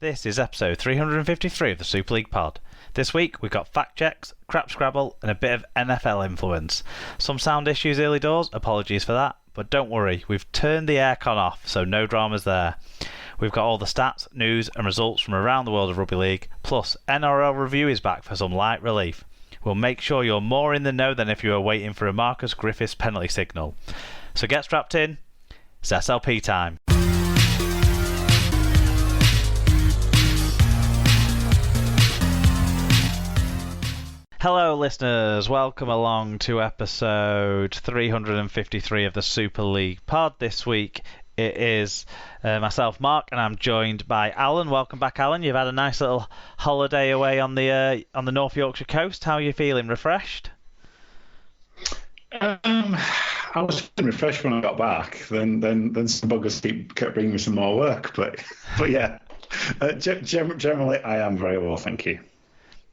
This is episode 353 of the Super League Pod. This week we've got fact checks, crap scrabble and a bit of NFL influence. Some sound issues early doors, apologies for that, but don't worry, we've turned the aircon off so no dramas there. We've got all the stats, news and results from around the world of rugby league, plus NRL review is back for some light relief. We'll make sure you're more in the know than if you were waiting for a Marcus Griffiths penalty signal. So get strapped in, it's SLP time. Hello listeners, welcome along to episode 353 of the Super League Pod. This week it is myself, Mark, and I'm joined by Alan. Welcome back, Alan. You've had a nice little holiday away on the North Yorkshire coast. How are you feeling? Refreshed? I was feeling refreshed when I got back. Then some buggers kept bringing me some more work. But yeah, generally I am very well, thank you.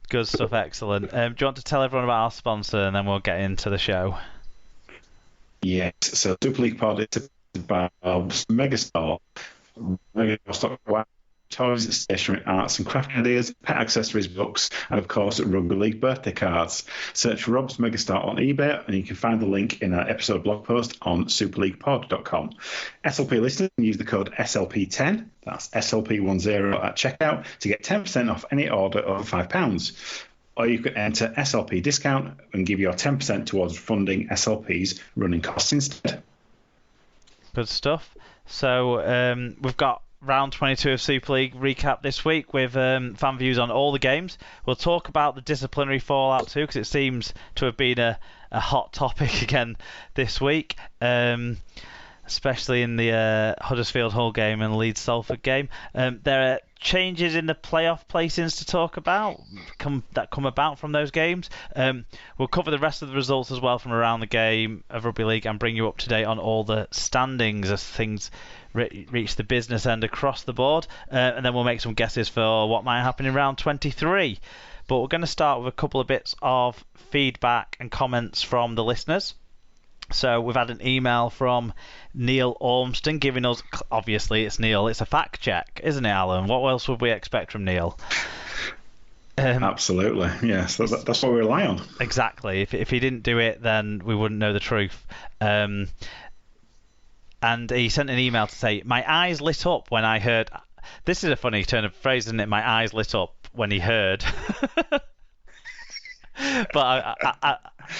Good stuff, excellent. Do you want to tell everyone about our sponsor and then we'll get into the show? Yes, so Super League Pod is by Megastore. Megastore toys, stationery, arts and craft ideas, pet accessories, books, and of course rugby league birthday cards. Search for Rob's Megastore on eBay and you can find the link in our episode blog post on superleaguepod.com. SLP listeners can use the code SLP10, that's SLP10 at checkout to get 10% off any order over £5. Or you can enter SLP discount and give your 10% towards funding SLP's running costs instead. Good stuff. So we've got round 22 of Super League recap this week with fan views on all the games. We'll talk about the disciplinary fallout too, because it seems to have been a hot topic again this week, especially in the Huddersfield Hull game and Leeds Salford game. There are changes in the playoff placings to talk about that come about from those games. We'll cover the rest of the results as well from around the game of Rugby League and bring you up to date on all the standings as things reach the business end across the board, and then we'll make some guesses for what might happen in round 23. But we're going to start with a couple of bits of feedback and comments from the listeners. So we've had an email from Neil Ormston giving us, obviously it's Neil, it's a fact check, isn't it, Alan? What else would we expect from Neil? Absolutely, yes, that's what we rely on. Exactly. If he didn't do it, then we wouldn't know the truth. And he sent an email to say, my eyes lit up when I heard... This is a funny turn of phrase, isn't it? My eyes lit up when he heard. But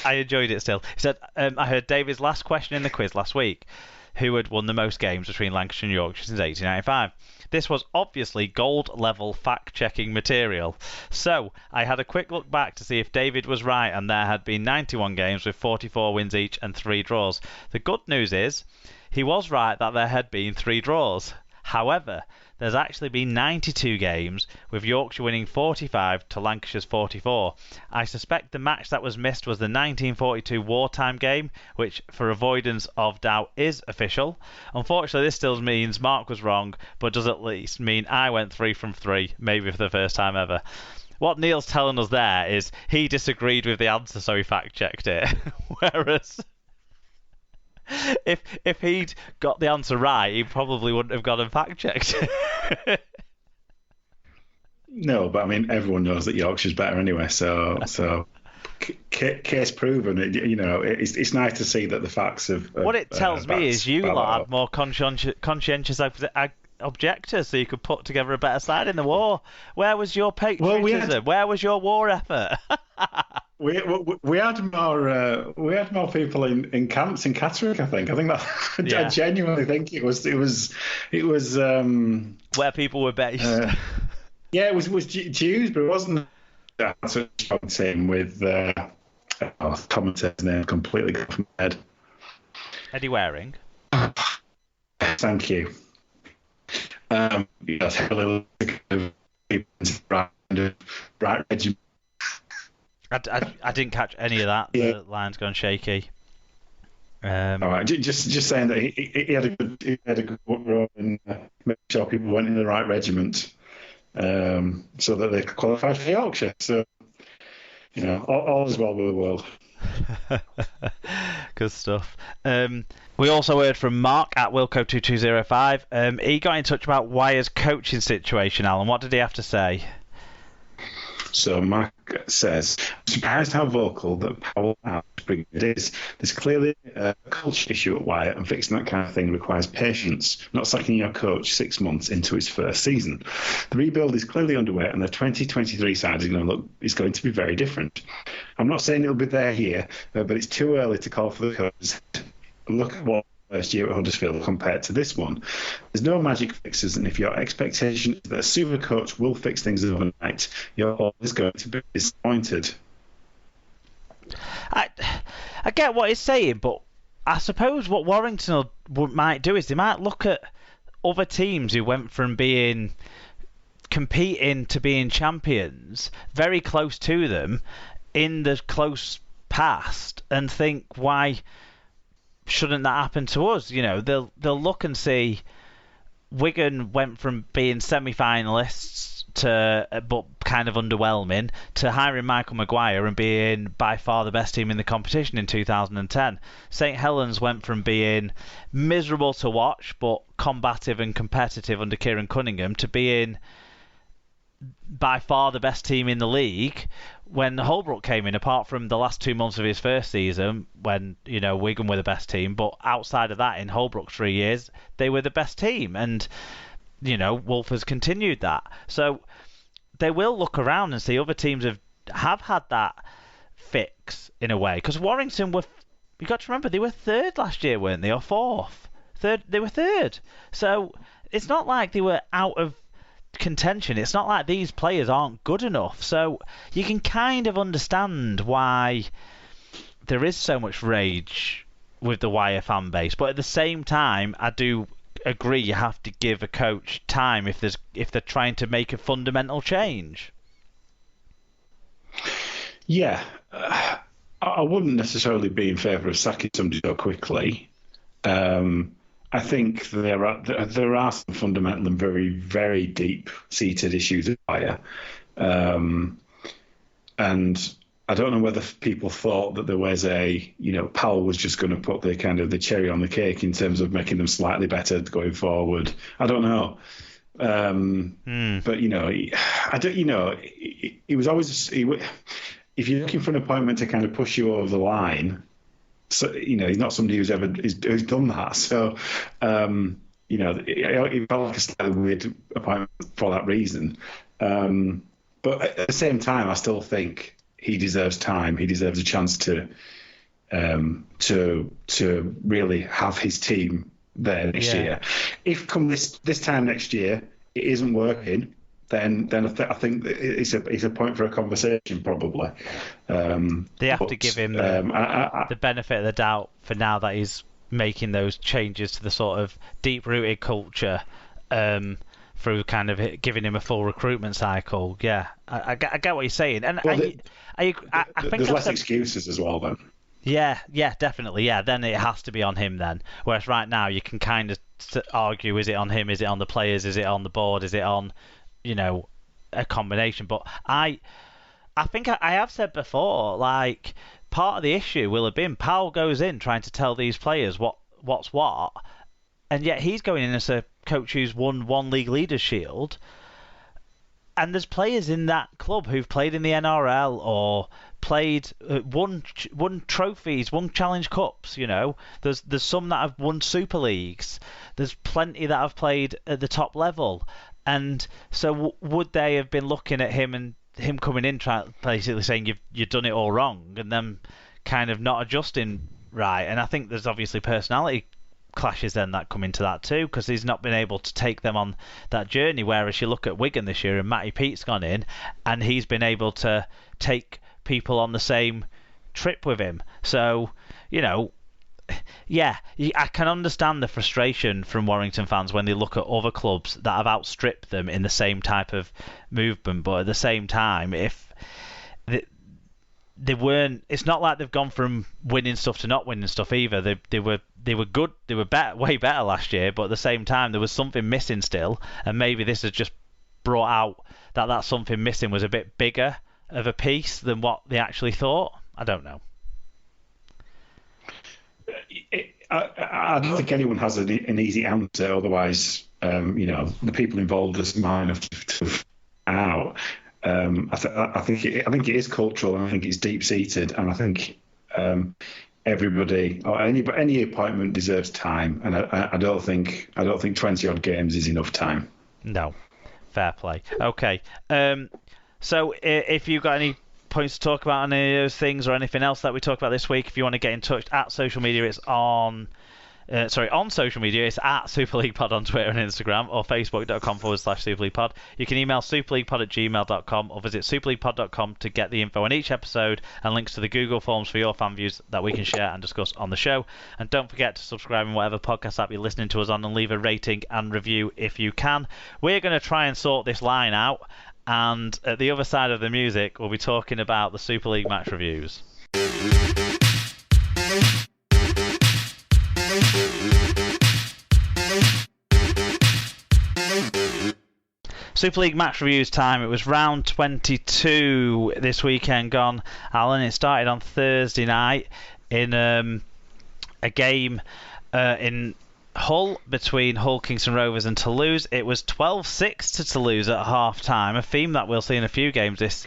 I enjoyed it still. He said, I heard David's last question in the quiz last week. Who had won the most games between Lancashire and Yorkshire since 1895? This was obviously gold-level fact-checking material. So I had a quick look back to see if David was right, and there had been 91 games with 44 wins each and 3 draws. The good news is, he was right that there had been 3 draws. However, there's actually been 92 games, with Yorkshire winning 45 to Lancashire's 44. I suspect the match that was missed was the 1942 wartime game, which, for avoidance of doubt, is official. Unfortunately, this still means Mark was wrong, but does at least mean I went 3 from 3, maybe for the first time ever. What Neil's telling us there is he disagreed with the answer, so he fact-checked it. Whereas... If he'd got the answer right, he probably wouldn't have gone and fact-checked. No, but I mean, everyone knows that Yorkshire's better anyway, so case proven. It's nice to see that the facts of what it tells me is you lot had more conscientious objectors, so you could put together a better side in the war. Where was your patriotism? Where was your war effort? We had more people in camps in Catterick. I think that I genuinely think it was where people were based. Yeah, it was Jews, but it wasn't that same with commentator's name completely got from my head. Eddie Waring. Thank you. Yes, heavily right regiment. I didn't catch any of that. Yeah. The line's gone shaky. All right, just saying that he had a good role in making sure people went in the right regiment, so that they qualified for Yorkshire. So, all is well with the world. Good stuff. We also heard from Mark at Wilco2205. He got in touch about Wire's coaching situation, Alan. What did he have to say? So Mark says, I'm surprised how vocal that Powell it is. There's clearly a culture issue at Wire, and fixing that kind of thing requires patience, not sacking your coach 6 months into his first season. The rebuild is clearly underway, and the 2023 side is going to be very different. I'm not saying it'll be there here, but it's too early to call for the coach. Look at what first year at Huddersfield compared to this one. There's no magic fixes, and if your expectation is that a super coach will fix things overnight, you're always going to be disappointed. I get what he's saying, but I suppose what Warrington might do is they might look at other teams who went from being competing to being champions very close to them in the close past and think, why shouldn't that happen to us? You know, they'll look and see Wigan went from being semi-finalists to but kind of underwhelming to hiring Michael Maguire and being by far the best team in the competition in 2010. St Helens went from being miserable to watch but combative and competitive under Kieran Cunningham to being by far the best team in the league when Holbrook came in, apart from the last 2 months of his first season when, you know, Wigan were the best team. But outside of that, in Holbrook's 3 years, they were the best team. And, you know, Wolf has continued that. So they will look around and see other teams have had that fix in a way. Because Warrington you got to remember, they were third last year, weren't they? Or fourth? They were third. So it's not like they were out of contention. It's not like these players aren't good enough. So you can kind of understand why there is so much rage with the Wire fan base. But at the same time, I do agree you have to give a coach time if they're trying to make a fundamental change. Yeah, I wouldn't necessarily be in favour of sacking somebody so quickly. I think there are some fundamental and very, very deep-seated issues at Wire. And I don't know whether people thought that there was Powell was just going to put the cherry on the cake in terms of making them slightly better going forward. I don't know. But, he was always, if you're looking for an appointment to kind of push you over the line, so, he's not somebody who's done that. So, he felt like a slightly weird appointment for that reason. But at the same time, I still think he deserves time. He deserves a chance to really have his team there next year. If come this time next year it isn't working, then I think it's a point for a conversation probably. They have to give him the benefit of the doubt for now that he's making those changes to the sort of deep-rooted culture through kind of giving him a full recruitment cycle. Yeah, I get what you're saying, and I think there's less excuses as well then. Yeah, definitely. Yeah, then it has to be on him then. Whereas right now you can kind of argue: is it on him? Is it on the players? Is it on the board? Is it on a combination? But I think I have said before, like, part of the issue will have been Powell goes in trying to tell these players what's what, and yet he's going in as a coach who's won one league leaders shield, and there's players in that club who've played in the NRL or played won trophies, won Challenge Cups. There's some that have won Super Leagues. There's plenty that have played at the top level. And so would they have been looking at him and him coming in, basically saying you've done it all wrong, and then kind of not adjusting right? And I think there's obviously personality clashes then that come into that too, because he's not been able to take them on that journey. Whereas you look at Wigan this year and Matty Pete's gone in and he's been able to take people on the same trip with him. So, yeah, I can understand the frustration from Warrington fans when they look at other clubs that have outstripped them in the same type of movement. But at the same time, if they weren't, it's not like they've gone from winning stuff to not winning stuff either. They were good. They were way better last year. But at the same time, there was something missing still, and maybe this has just brought out that something missing was a bit bigger of a piece than what they actually thought. I don't know. I don't think anyone has an easy answer. Otherwise, the people involved as mine have out. I think it is cultural, and I think it's deep seated, and I think everybody or any appointment deserves time, and I don't think 20 odd games is enough time. No, fair play. Okay. So if you've got any points to talk about on any of those things or anything else that we talked about this week, if you want to get in touch at social media, it's on social media, it's at Super League Pod on Twitter and Instagram, or facebook.com/Super League Pod. You can email superleaguepod@gmail.com or visit superleaguepod.com to get the info on each episode and links to the Google Forms for your fan views that we can share and discuss on the show. And don't forget to subscribe in whatever podcast app you're listening to us on and leave a rating and review if you can. We're going to try and sort this line out, and at the other side of the music, we'll be talking about the Super League match reviews. Super League match reviews time. It was round 22 this weekend gone, Alan. It started on Thursday night in a game in Hull between Hull, Kingston Rovers and Toulouse. It was 12-6 to Toulouse at half-time, a theme that we'll see in a few games this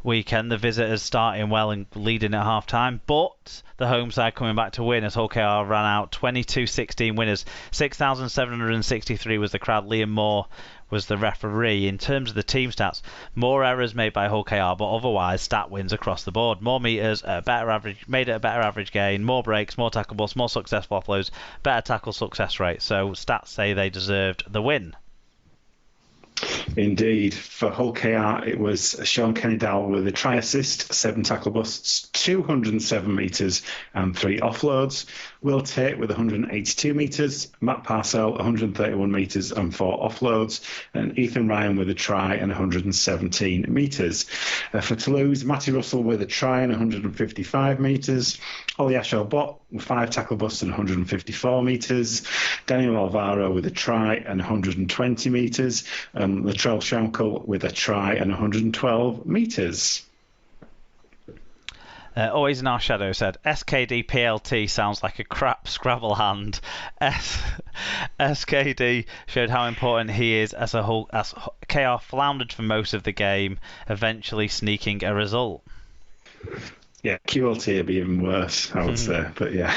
weekend. The visitors starting well and leading at half-time, but the home side coming back to win as Hull KR ran out 22-16 winners. 6,763 was the crowd. Liam Moore was the referee. In terms of the team stats, more errors made by Hull KR, but otherwise stat wins across the board. More meters, better average, made it a better average gain, more breaks, more tackle balls, more successful offloads, better tackle success rate. So stats say they deserved the win. Indeed. For Hull KR, it was Sean Kenny-Dowell with a try assist, 7 tackle busts, 207 metres and 3 offloads. Will Tate with 182 metres, Matt Parcell 131 metres and 4 offloads, and Ethan Ryan with a try and 117 metres. For Toulouse, Matty Russell with a try and 155 metres, Ollie Ashell-Bott with 5 tackle busts and 154 metres, Daniel Alvaro with a try and 120 metres, and Latrell Shankle with a try and 112 metres. Always in Our Shadow said, SKD PLT sounds like a crap Scrabble hand. SKD showed how important he is as a whole, as KR floundered for most of the game, eventually sneaking a result. Yeah, QLT would be even worse, I would say. But yeah.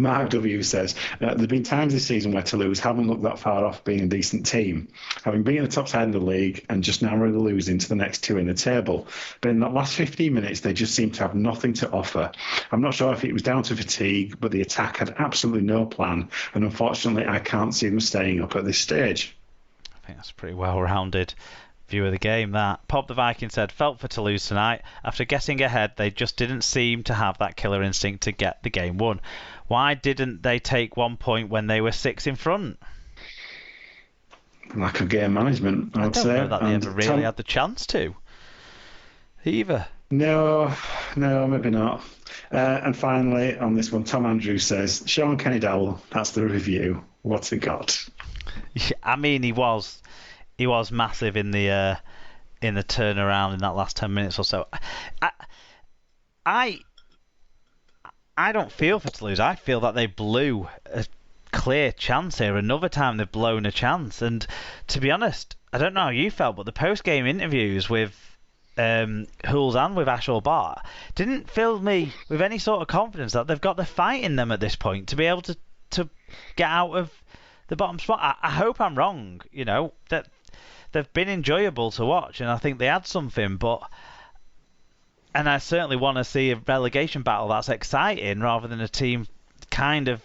Mark W says, there's been times this season where Toulouse haven't looked that far off being a decent team, having been in the top side of the league and just narrowly losing to the next 2 in the table. But in the last 15 minutes, they just seem to have nothing to offer. I'm not sure if it was down to fatigue, but the attack had absolutely no plan. And unfortunately, I can't see them staying up at this stage. I think that's a pretty well-rounded view of the game, that. Pop the Viking said, felt for Toulouse tonight. After getting ahead, they just didn't seem to have that killer instinct to get the game won. Why didn't they take 1 point when they were 6 in front? Lack of game management, I would say. I don't know that they ever really had the chance to, either. No, maybe not. And finally, on this one, Tom Andrews says, Sean Kenny-Dowell, that's the review. What's it got? Yeah, I mean, he was massive in the turnaround in that last 10 minutes or so. I don't feel for Toulouse. I feel that they blew a clear chance here. Another time they've blown a chance. And to be honest, I don't know how you felt, but the post-game interviews with Hulls and with Ashell-Bott didn't fill me with any sort of confidence that they've got the fight in them at this point to be able to get out of the bottom spot. I hope I'm wrong, that they've been enjoyable to watch, and I think they had something, and I certainly want to see a relegation battle that's exciting rather than a team kind of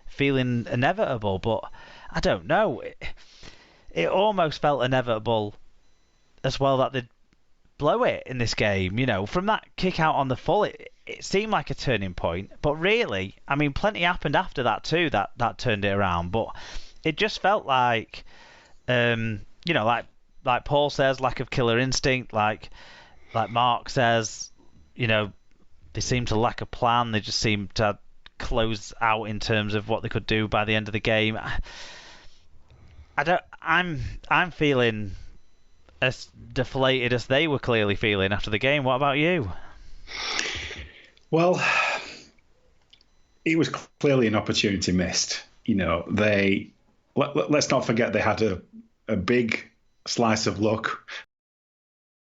feeling inevitable. But I don't know. It almost felt inevitable as well that they'd blow it in this game. From that kick out on the full, it seemed like a turning point. But really, I mean, plenty happened after that too that turned it around. But it just felt like, like Paul says, lack of killer instinct. Like Mark says, they seem to lack a plan. They just seem to close out in terms of what they could do by the end of the game. I'm feeling as deflated as they were clearly feeling after the game. What about you? Well, it was clearly an opportunity missed. Let's not forget they had a big slice of luck